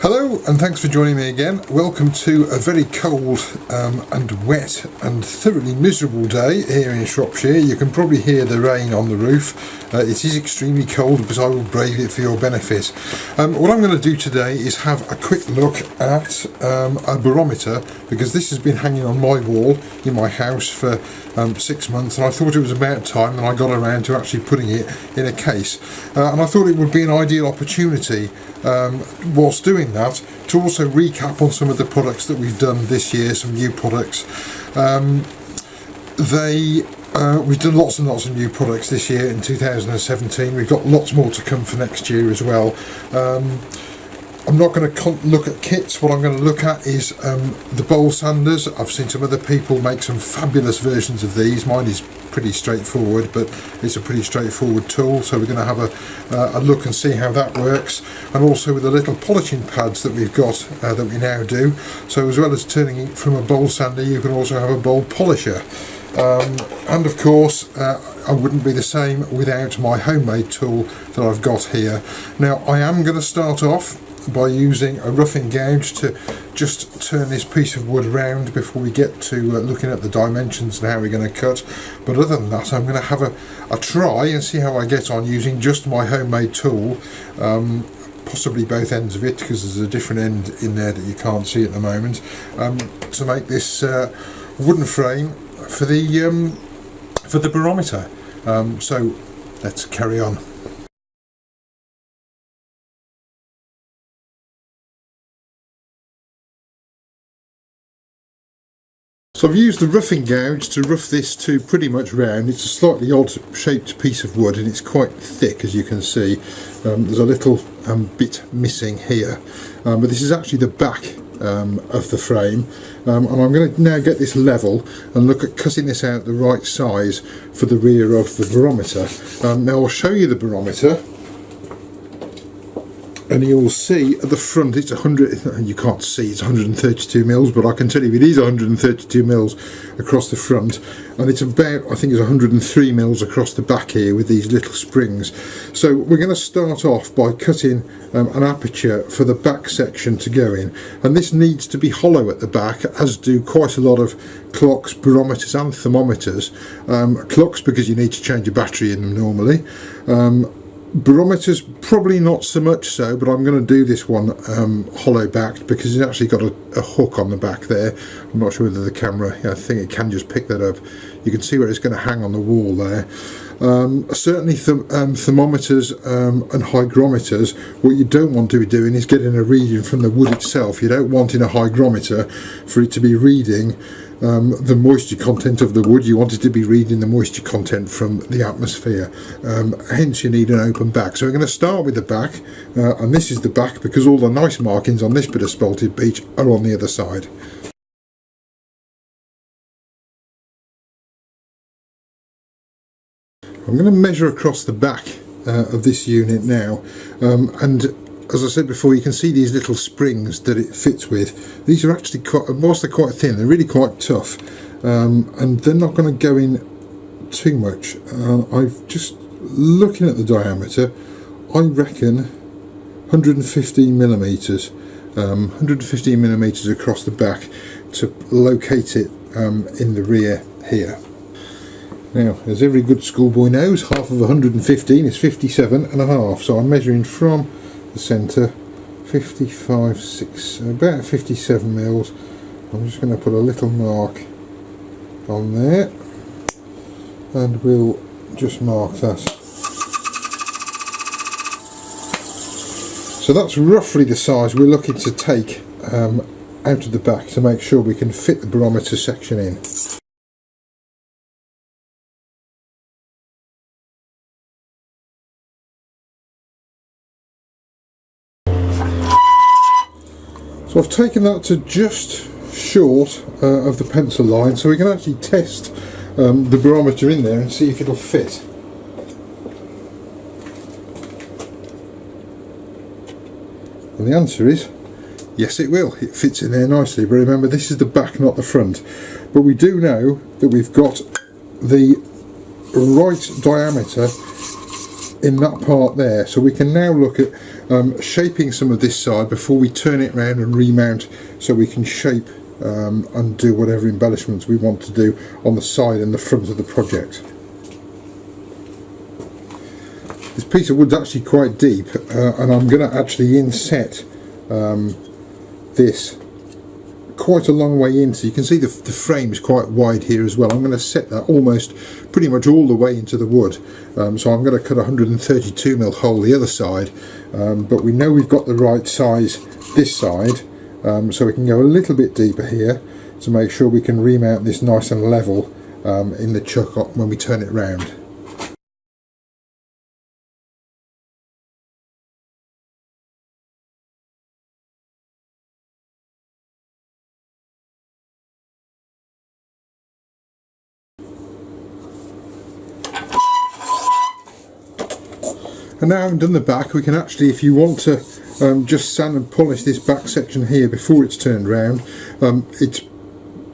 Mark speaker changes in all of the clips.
Speaker 1: Hello and thanks for joining me again. Welcome to a very cold and wet and thoroughly miserable day here in Shropshire. You can probably hear the rain on the roof. It is extremely cold, but I will brave it for your benefit. What I'm going to do today is have a quick look at a barometer, because this has been hanging on my wall in my house for 6 months, and I thought it was about time that I got around to actually putting it in a case. And I thought it would be an ideal opportunity whilst doing that to also recap on some of the products that we've done this year, some new products. We've done lots and lots of new products this year in 2017. We've got lots more to come for next year as well. I'm not going to look at kits. What I'm going to look at is the bowl sanders. I've seen some other people make some fabulous versions of these. Mine is pretty straightforward, but it's a pretty straightforward tool, so we're going to have a look and see how that works. And also with the little polishing pads that we've got that we now do, so as well as turning it from a bowl sander, you can also have a bowl polisher. And of course I wouldn't be the same without my homemade tool that I've got here. Now I am going to start off by using a roughing gouge to just turn this piece of wood round before we get to looking at the dimensions and how we're going to cut. But other than that, I'm going to have a try and see how I get on using just my homemade tool, possibly both ends of it, because there's a different end in there that you can't see at the moment, to make this wooden frame for the barometer. So let's carry on. So I've used the roughing gouge to rough this to pretty much round. It's a slightly odd shaped piece of wood and it's quite thick, as you can see. There's a little bit missing here, but this is actually the back of the frame, and I'm going to now get this level and look at cutting this out the right size for the rear of the barometer. Now I'll show you the barometer, and you'll see at the front it's 100, you can't see, it's 132 mils, but I can tell you it is 132 mils across the front, and it's about, I think it's 103 mils across the back here with these little springs. So we're going to start off by cutting an aperture for the back section to go in, and this needs to be hollow at the back, as do quite a lot of clocks, barometers and thermometers. Clocks because you need to change a battery in them normally. Barometers probably not so much so, but I'm going to do this one hollow backed because it's actually got a hook on the back there. I'm not sure whether the camera, I think it can just pick that up. You can see where it's going to hang on the wall there. Certainly thermometers and hygrometers, what you don't want to be doing is getting a reading from the wood itself. You don't want in a hygrometer for it to be reading the moisture content of the wood. You want it to be reading the moisture content from the atmosphere. Hence you need an open back. So we're going to start with the back, and this is the back because all the nice markings on this bit of spalted beech are on the other side. I'm going to measure across the back of this unit now, and as I said before, you can see these little springs that it fits with. These are actually quite, whilst they're quite thin, they're really quite tough, and they're not going to go in too much. I've just looking at the diameter, I reckon 115 millimeters, 115 millimeters across the back to locate it in the rear here. Now, as every good schoolboy knows, half of 115 is 57.5, so I'm measuring from the centre 55, 6, about 57 mils. I'm just going to put a little mark on there, and we'll just mark that. So that's roughly the size we're looking to take out of the back to make sure we can fit the barometer section in. So I've taken that to just short of the pencil line, so we can actually test the barometer in there and see if it'll fit. And the answer is yes, it will. It fits in there nicely, but remember this is the back, not the front. But we do know that we've got the right diameter in that part there. So we can now look at shaping some of this side before we turn it around and remount, so we can shape and do whatever embellishments we want to do on the side and the front of the project. This piece of wood's actually quite deep, and I'm going to actually inset this quite a long way in, so you can see the frame is quite wide here as well. I'm going to set that almost pretty much all the way into the wood, so I'm going to cut a 132mm hole the other side, but we know we've got the right size this side, so we can go a little bit deeper here to make sure we can remount this nice and level in the chuck when we turn it round. And now having done the back, we can actually, if you want to just sand and polish this back section here before it's turned round, it's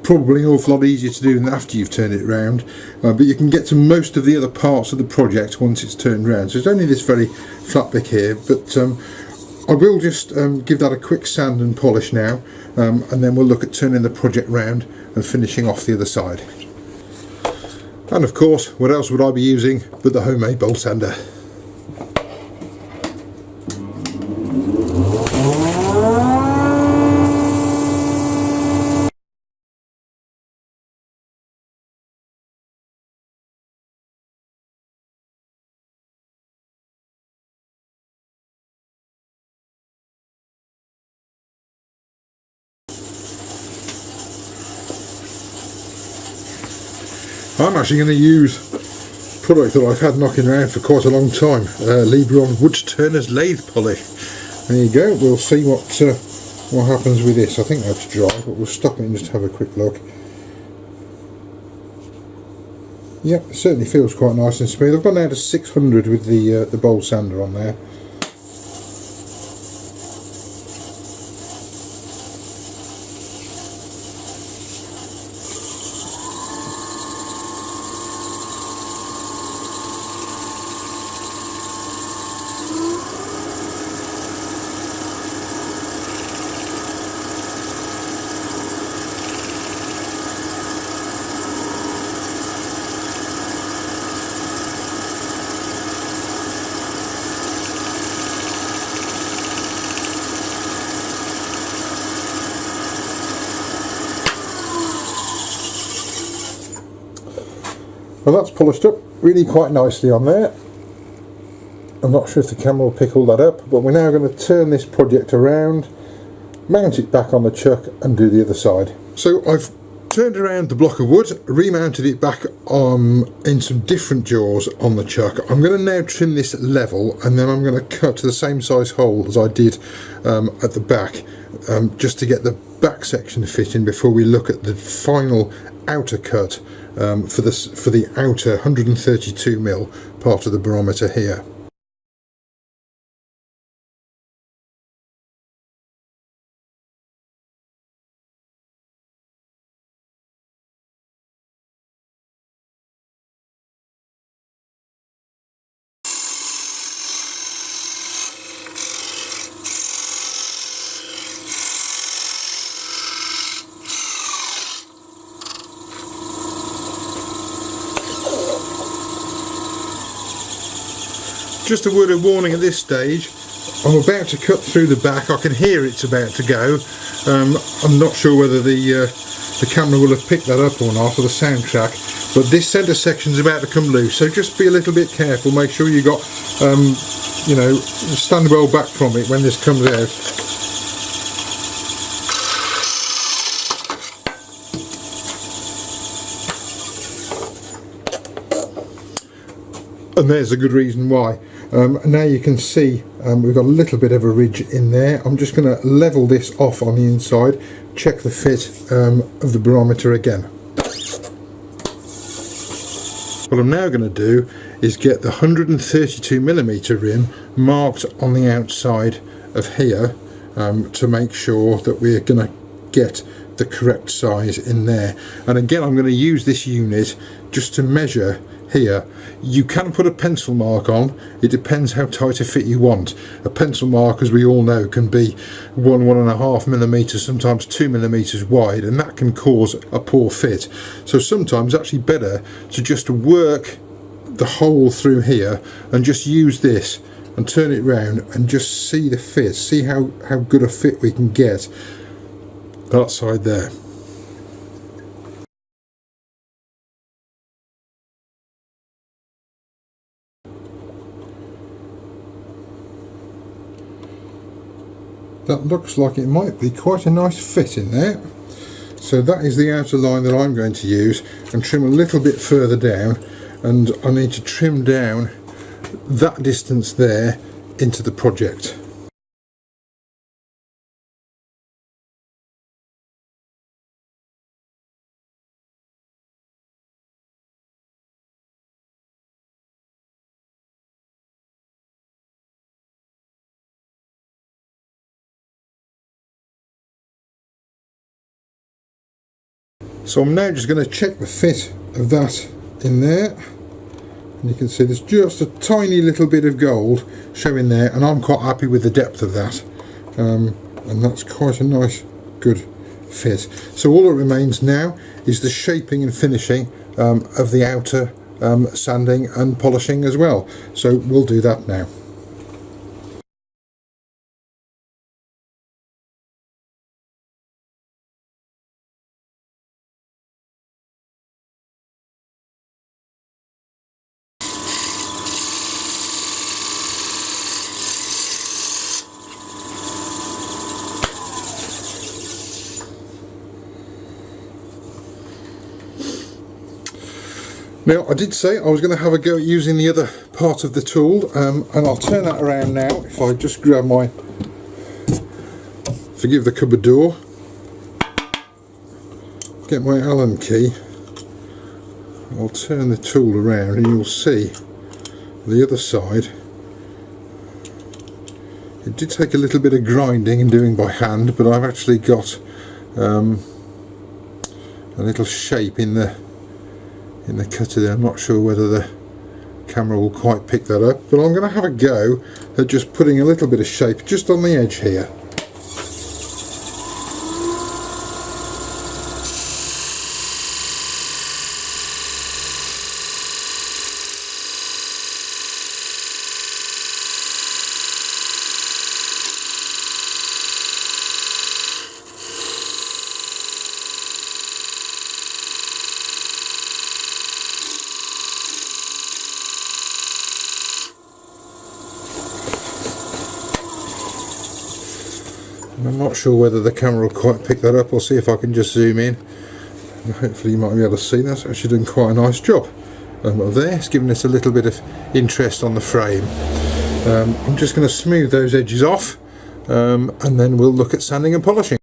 Speaker 1: probably an awful lot easier to do than after you've turned it round, but you can get to most of the other parts of the project once it's turned round. So it's only this very flat bit here, but I will just give that a quick sand and polish now, and then we'll look at turning the project round and finishing off the other side. And of course, what else would I be using but the homemade bowl sander? I'm actually going to use a product that I've had knocking around for quite a long time, Libron Wood Turner's Lathe Polish. There you go. We'll see what happens with this. I think that's dry, but we'll stop it and just have a quick look. Yep, it certainly feels quite nice and smooth. I've gone down to 600 with the bowl sander on there. Well, that's polished up really quite nicely on there. I'm not sure if the camera will pick all that up, but we're now going to turn this project around, mount it back on the chuck and do the other side. So I've turned around the block of wood, remounted it back in some different jaws on the chuck. I'm going to now trim this level, and then I'm going to cut the same size hole as I did at the back, just to get the back section to fit in before we look at the final outer cut for the outer 132mm part of the barometer here. Just a word of warning at this stage, I'm about to cut through the back. I can hear it's about to go. I'm not sure whether the camera will have picked that up or not, or the soundtrack, but this centre section's about to come loose, so just be a little bit careful. Make sure you got you know, stand well back from it when this comes out. And there's a good reason why. Now you can see we've got a little bit of a ridge in there. I'm just going to level this off on the inside, check the fit of the barometer again. What I'm now going to do is get the 132mm rim marked on the outside of here to make sure that we're going to get the correct size in there. And again, I'm going to use this unit just to measure here. You can put a pencil mark on. It depends how tight a fit you want. A pencil mark, as we all know, can be 1.5 millimeters, sometimes 2 millimeters wide, and that can cause a poor fit. So sometimes it's actually better to just work the hole through here and just use this and turn it round and just see the fit, see how good a fit we can get that side there. That looks like it might be quite a nice fit in there. So that is the outer line that I'm going to use, and trim a little bit further down, and I need to trim down that distance there into the project. So I'm now just going to check the fit of that in there, and you can see there's just a tiny little bit of gold showing there, and I'm quite happy with the depth of that, and that's quite a nice good fit. So all that remains now is the shaping and finishing of the outer sanding and polishing as well. So we'll do that now. Now, I did say I was going to have a go at using the other part of the tool, and I'll turn that around now. If I just grab my, forgive the cupboard door, get my Allen key, I'll turn the tool around and you'll see the other side. It did take a little bit of grinding and doing by hand, but I've actually got a little shape in the cutter there. I'm not sure whether the camera will quite pick that up, but I'm going to have a go at just putting a little bit of shape just on the edge here. I'm not sure whether the camera will quite pick that up. I'll see if I can just zoom in, and hopefully you might be able to see. That's actually done quite a nice job of there. It's given us a little bit of interest on the frame. I'm just going to smooth those edges off, and then we'll look at sanding and polishing.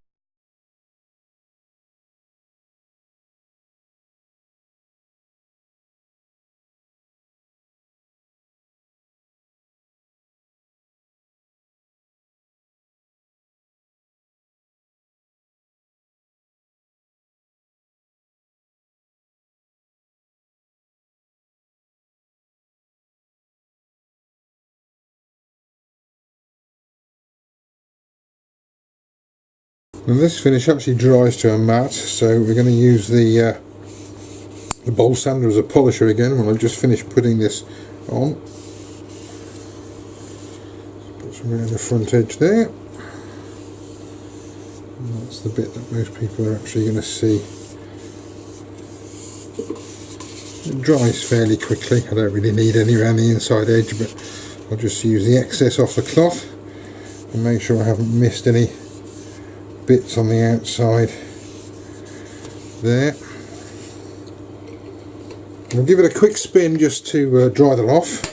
Speaker 1: And this finish actually dries to a matte, so we're going to use the bowl sander as a polisher again when I've just finished putting this on. Put some around the front edge there. And that's the bit that most people are actually going to see. It dries fairly quickly. I don't really need any around the inside edge, but I'll just use the excess off the cloth and make sure I haven't missed any bits on the outside there. I'll give it a quick spin just to dry that off.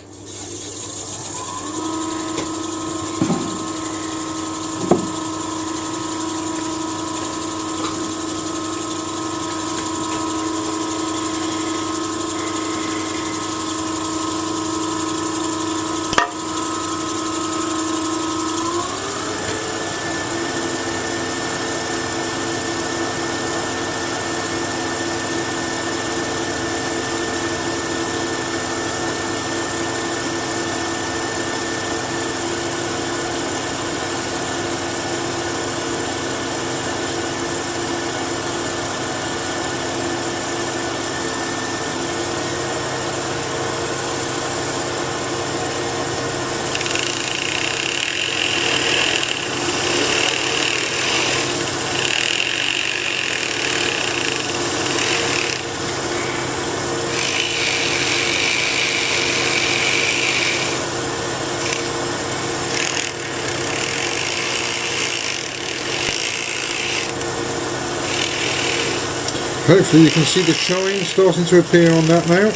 Speaker 1: Hopefully you can see the shine starting to appear on that now.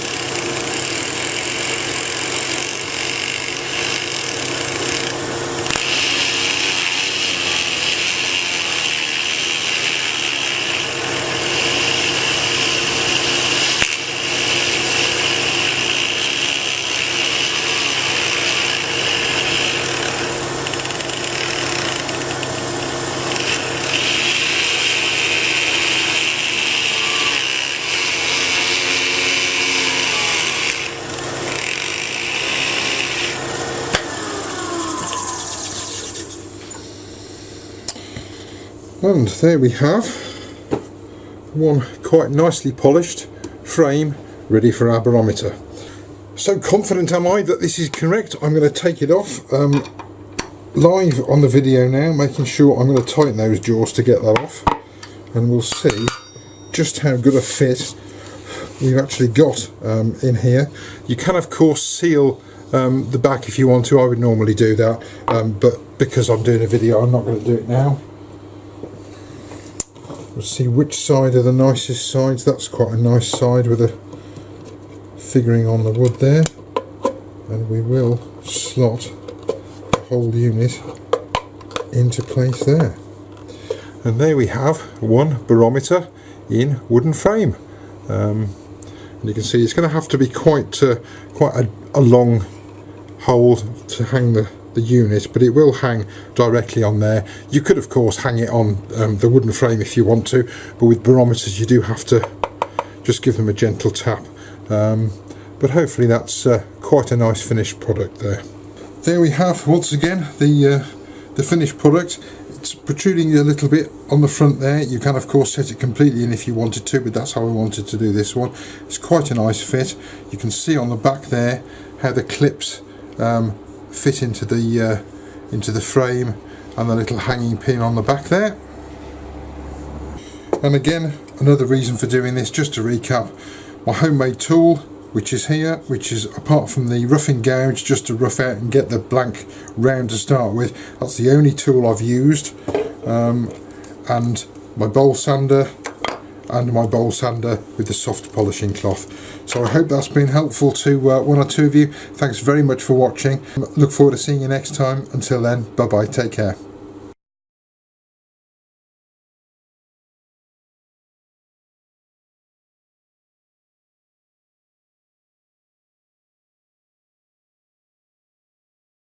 Speaker 1: And there we have one quite nicely polished frame ready for our barometer. So confident am I that this is correct, I'm going to take it off live on the video now, making sure I'm going to tighten those jaws to get that off, and we'll see just how good a fit we've actually got in here. You can of course seal the back if you want to. I would normally do that, but because I'm doing a video I'm not going to do it now. We'll see which side are the nicest sides. That's quite a nice side with a figuring on the wood there, and we will slot the whole unit into place there. And there we have one barometer in wooden frame. And you can see it's going to have to be quite a long hole to hang the unit, but it will hang directly on there. You could of course hang it on the wooden frame if you want to, but with barometers you do have to just give them a gentle tap. But hopefully that's quite a nice finished product there. There we have once again the finished product. It's protruding a little bit on the front there. You can of course set it completely in if you wanted to, but that's how I wanted to do this one. It's quite a nice fit. You can see on the back there how the clips fit into the frame, and the little hanging pin on the back there. And again, another reason for doing this, just to recap, my homemade tool, which is here, which is apart from the roughing gouge just to rough out and get the blank round to start with, that's the only tool I've used, and my bowl sander with the soft polishing cloth. So I hope that's been helpful to one or two of you. Thanks very much for watching. Look forward to seeing you next time. Until then, bye bye, take care.